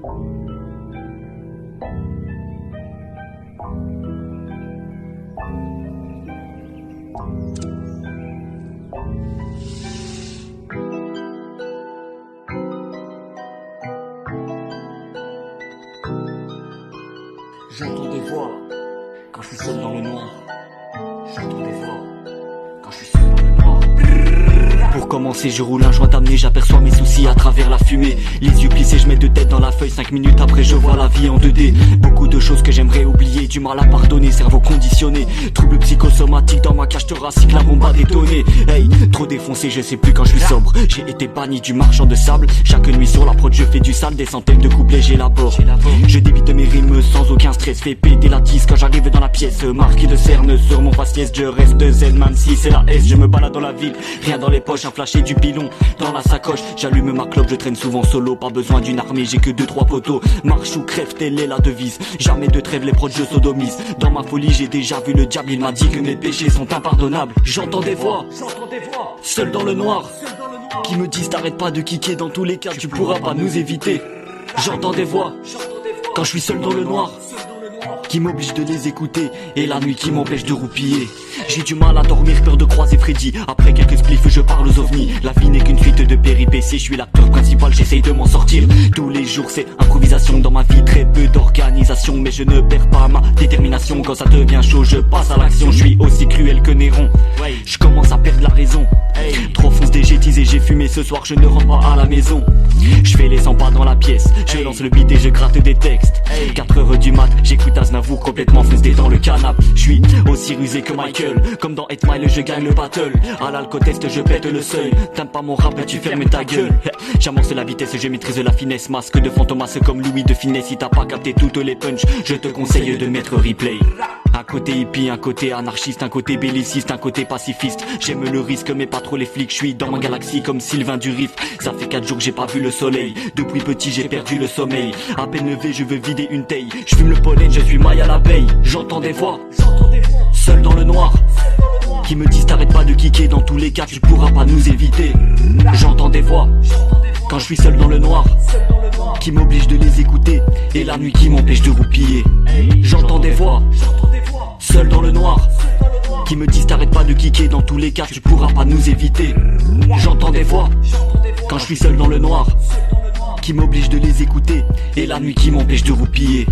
J'entends des voix quand je suis seul dans le noir. J'entends des voix quand je suis seul dans le noir. Pour commencer, je roule un joint d'amener, j'aperçois mes soucis à travers la fumée. Les yeux plissés, je mets deux têtes dans la feuille, 5 minutes après je vois la vie en 2D. Beaucoup de choses que j'aimerais oublier, du mal à pardonner, cerveau conditionné. Troubles psychosomatiques dans ma cage thoracique, la bombe a détonné. Hey, trop défoncé, je sais plus quand je suis sobre. J'ai été banni du marchand de sable. Chaque nuit sur la prod je fais du sale, des centaines de couplets j'élabore. Je débite mes rimes sans aucun stress, fais péter la tisse quand j'arrive dans la pièce. Marqué de cerne sur mon faciès, je reste zen même si c'est la S. Je me balade dans la ville, rien dans les poches, un flash et du pilon dans la sacoche. J'allume ma clope, je traîne souvent solo, pas besoin d'une armée, j'ai que 2-3 poteaux. Marche ou crève, telle est la devise. Jamais de trêve, les prods je sodomise. Dans ma folie j'ai déjà vu le diable, il m'a dit que mes péchés sont impardonnables. J'entends des voix, seul dans le noir, qui me disent t'arrêtes pas de kicker, dans tous les cas tu pourras pas nous éviter. J'entends des voix quand je suis seul dans le noir, qui m'oblige de les écouter, et la nuit qui m'empêche de roupiller. J'ai du mal à dormir, peur de croiser Freddy. Après quelques spliffs je parle aux ovnis. La vie n'est qu'une suite de péripéties, je suis l'acteur principal, j'essaye de m'en sortir. Tous les jours c'est improvisation, dans ma vie très peu d'organisation. Mais je ne perds pas ma détermination, quand ça devient chaud je passe à l'action. Je suis aussi cruel que Néron, je commence à perdre la raison. Trop fonce des jettis et j'ai fumé ce soir, je ne rentre pas à la maison. Je fais les 100 pas dans la pièce, je lance le beat et je gratte des textes. 4h du mat, j'écoute Aznavour complètement foncé dans le canapé. Je suis aussi rusé que Michael, comme dans 8 Mile je gagne le battle. À l'alcotest je pète le seuil, t'aimes pas mon rap tu fermes ta gueule. J'amorce la vitesse, je maîtrise la finesse. Masque de fantomas comme Louis de Finesse. Si t'as pas capté toutes les punches, je te conseille de mettre replay. Un côté hippie, un côté anarchiste, un côté belliciste, un côté pacifiste. J'aime le risque mais pas trop les flics, je suis dans ma galaxie comme Sylvain Durif. Ça fait 4 jours que j'ai pas vu le soleil, depuis petit j'ai perdu le sommeil. À peine levé je veux vider une taille, je fume le pollen, je suis maille à l'abeille. J'entends des voix, seul dans le noir, qui me disent t'arrêtes pas de kicker, dans tous les cas tu pourras pas nous éviter. J'entends des voix quand je suis seul dans le noir, qui m'oblige de les écouter, et la nuit qui m'empêche de roupiller. J'entends des voix, seul dans le noir, qui me disent t'arrêtes pas de kicker, dans tous les cas tu pourras pas nous éviter. J'entends des voix quand je suis seul dans le noir, qui m'oblige de les écouter, et la nuit qui m'empêche de roupiller.